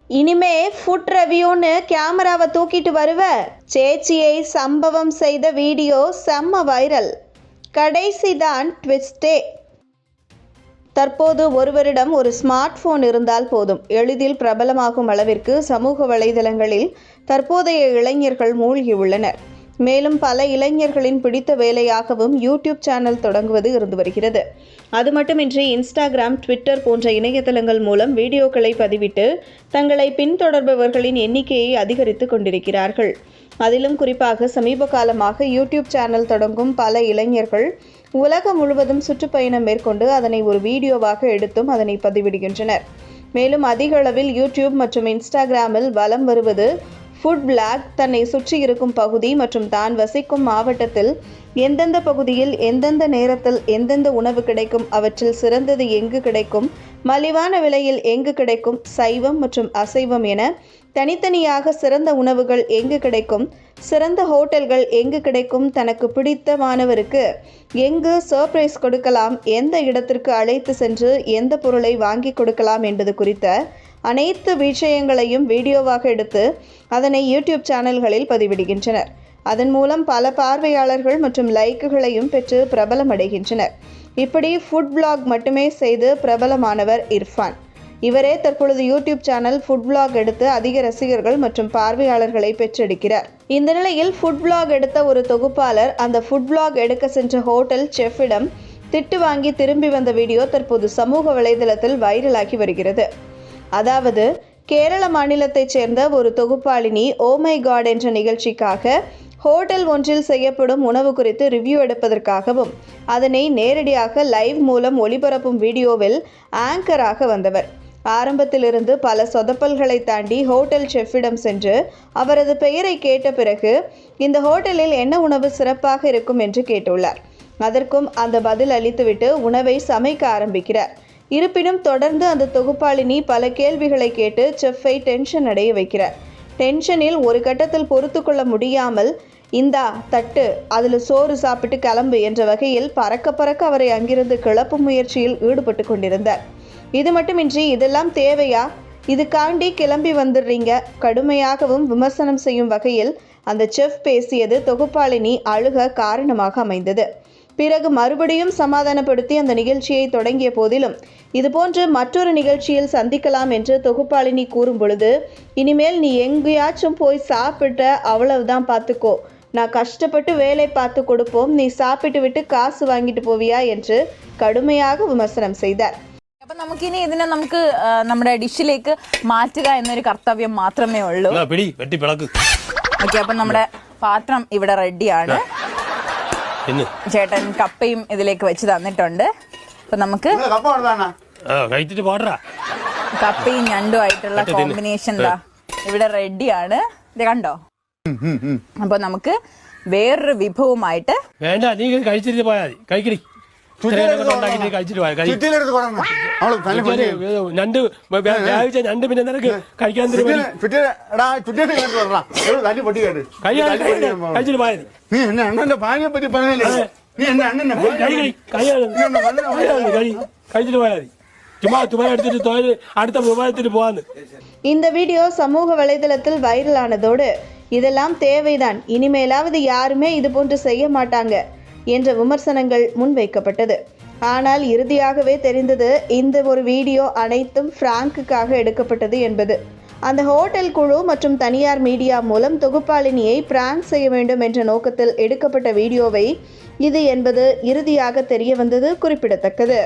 இனிமே ஃபுட் ரிவ்யூன்னு கேமராவை தூக்கிட்டு வருவ? சேச்சியை சம்பவம் செய்த வீடியோ செம்ம வைரல். கடைசிதான் ட்விஸ்டே. தற்போது ஒருவரிடம் ஒரு ஸ்மார்ட் போன் இருந்தால் போதும், எளிதில் பிரபலமாகும் அளவிற்கு சமூக வலைதளங்களில் தற்போதைய இளைஞர்கள் மூழ்கியுள்ளனர். மேலும் பல இளைஞர்களின் பிடித்த வேலையாகவும் யூடியூப் சேனல் தொடங்குவது இருந்து வருகிறது. அது மட்டுமின்றி இன்ஸ்டாகிராம், ட்விட்டர் போன்ற இணையதளங்கள் மூலம் வீடியோக்களை பதிவிட்டு தங்களை பின்தொடர்பவர்களின் எண்ணிக்கையை அதிகரித்து கொண்டிருக்கிறார்கள். அதிலும் குறிப்பாக சமீப காலமாக யூடியூப் சேனல் தொடங்கும் பல இளைஞர்கள் உலகம் முழுவதும் சுற்றுப்பயணம் மேற்கொண்டு அதனை ஒரு வீடியோவாக எடுத்தும் அதனை பதிவிடுகின்றனர். மேலும் அதிக அளவில் யூடியூப் மற்றும் இன்ஸ்டாகிராமில் வலம் வருவது ஃபுட் பிளாக். தன்னை சுற்றி இருக்கும் பகுதி மற்றும் தான் வசிக்கும் மாவட்டத்தில் எந்தெந்த பகுதியில் எந்தெந்த நேரத்தில் எந்தெந்த உணவு கிடைக்கும், அவற்றில் சிறந்தது எங்கு கிடைக்கும், மலிவான விலையில் எங்கு கிடைக்கும், சைவம் மற்றும் அசைவம் என தனித்தனியாக சிறந்த உணவுகள் எங்கு கிடைக்கும், சிறந்த ஹோட்டல்கள் எங்கு கிடைக்கும், தனக்கு பிடித்தமானவருக்கு எங்கு சர்ப்ரைஸ் கொடுக்கலாம், எந்த இடத்திற்கு அழைத்து சென்று எந்த பொருளை வாங்கி கொடுக்கலாம் என்பது குறித்த அனைத்து விஷயங்களையும் வீடியோவாக எடுத்து அதனை யூடியூப் சேனல்களில் பதிவிடுகின்றனர். அதன் மூலம் பல பார்வையாளர்கள் மற்றும் லைக்குகளையும் பெற்று பிரபலமடைகின்றனர். இப்படி ஃபுட் பிளாக் மட்டுமே செய்து பிரபலமானவர் இர்ஃபான். இவரே தற்பொழுது யூடியூப் சேனல் ஃபுட் பிளாக் எடுத்து அதிக ரசிகர்கள் மற்றும் பார்வையாளர்களை பெற்றெடுக்கிறார். இந்த நிலையில் ஃபுட் பிளாக் எடுத்த ஒரு தொகுப்பாளர் அந்த ஃபுட் பிளாக் எடுக்க சென்ற ஹோட்டல் செஃப்பிடம் திட்டு வாங்கி திரும்பி வந்த வீடியோ தற்போது சமூக வலைதளத்தில் வைரலாகி வருகிறது. அதாவது, கேரள மாநிலத்தைச் சேர்ந்த ஒரு தொகுப்பாளினி ஓ மை காட் என்ற நிகழ்ச்சிக்காக ஹோட்டல் ஒன்றில் செய்யப்படும் உணவு குறித்து ரிவ்யூ எடுப்பதற்காகவும் அதனை நேரடியாக லைவ் மூலம் ஒளிபரப்பும் வீடியோவில் ஆங்கராக வந்தவர். ஆரம்பத்திலிருந்து பல சொதப்பல்களை தாண்டி ஹோட்டல் செஃப்பிடம் சென்று அவரது பெயரை கேட்ட பிறகு இந்த ஹோட்டலில் என்ன உணவு சிறப்பாக இருக்கும் என்று கேட்டுள்ளார். அதற்கும் அந்த பதில் அளித்துவிட்டு உணவை சமைக்க ஆரம்பிக்கிறார். இருப்பினும் தொடர்ந்து அந்த தொகுப்பாளினி பல கேள்விகளை கேட்டு செஃப்பை டென்ஷன் அடைய வைக்கிறார். டென்ஷனில் ஒரு கட்டத்தில் பொறுத்து கொள்ள முடியாமல், இந்தா தட்டு, அதில் சோறு சாப்பிட்டு கிளம்பு என்ற வகையில் பறக்க பறக்க அவரை அங்கிருந்து கிளப்பும் முயற்சியில் ஈடுபட்டு கொண்டிருந்தார். இது மட்டுமின்றி, இதெல்லாம் தேவையா, இதுக்காண்டி கிளம்பி வந்துடுறீங்க, கடுமையாகவும் விமர்சனம் செய்யும் வகையில் அந்த செஃப் பேசியது தொகுப்பாளினி அழுக காரணமாக அமைந்தது. பிறகு மறுபடியும் சமாதானப்படுத்தி அந்த நிகழ்ச்சியை தொடங்கிய போதிலும் இதுபோன்று மற்றொரு நிகழ்ச்சியில் சந்திக்கலாம் என்று தொகுப்பாளினி கூறும் பொழுது, இனிமேல் நீ எங்கேயாச்சும் போய் சாப்பிட்ட அவ்வளவுதான், பார்த்துக்கோ, நான் கஷ்டப்பட்டு வேலை பார்த்து கொடுப்போம், நீ சாப்பிட்டு விட்டு காசு வாங்கிட்டு പോവിയാ என்று കടുമயாக വിമർശനം ചെയ്താர். അപ്പോൾ നമുക്കിനി ഇതിനെ നമുക്ക് നമ്മുടെ ഡിഷിലേക്ക് മാറ്റുക എന്നൊരു കർത്തവ്യം മാത്രമേ ഉള്ളൂ. ഓക്കേ, അപ്പോൾ നമ്മുടെ പാത്രം ഇവിടെ റെഡിയാണ്. ചേട്ടൻ കപ്പയും ഇതിലേക്ക് വെച്ച് തന്നിട്ടുണ്ട്. അപ്പൊ നമുക്ക് കപ്പയും ഞണ്ടും ആയിട്ടുള്ള കോമ്പിനേഷൻ ഇവിടെ റെഡിയാണ്. ഇത് കണ്ടോ? അപ്പൊ നമുക്ക് വേറൊരു വിഭവമായിട്ട് വേണ്ട, നീ കഴിച്ചിട്ട് പോയാൽ മതി. കഴിക്കടി. ഞണ്ട് പിന്നെ നിനക്ക് കഴിക്കാൻ കഴിച്ചിട്ട് പോയാൽ നീ എന്നെ അണ്ണന്റെ ഭാര്യയെ പറ്റി പറഞ്ഞല്ലേ? നീ എന്നെ അണ്ണനെ കഴിച്ചിട്ട് പോയാൽ മതി. சும்மா துபாய் எடுத்துட்டு அடுத்த விமானத்துக்கு போவான்னு. இந்த வீடியோ சமூக வலைதளத்தில் வைரலானதோடு இதெல்லாம் தேவைதான், இனிமேலாவது யாருமே இது போன்று செய்ய மாட்டாங்க என்ற விமர்சனங்கள் முன்வைக்கப்பட்டது. ஆனால் இறுதியாகவே தெரிந்தது இந்த ஒரு வீடியோ அனைத்தும் பிராங்குக்காக எடுக்கப்பட்டது என்பது. அந்த ஹோட்டல் குழு மற்றும் தனியார் மீடியா மூலம் தொகுப்பாளினியை பிராங்க் செய்ய வேண்டும் என்ற நோக்கத்தில் எடுக்கப்பட்ட வீடியோவை இது என்பது இறுதியாக தெரிய வந்தது குறிப்பிடத்தக்கது.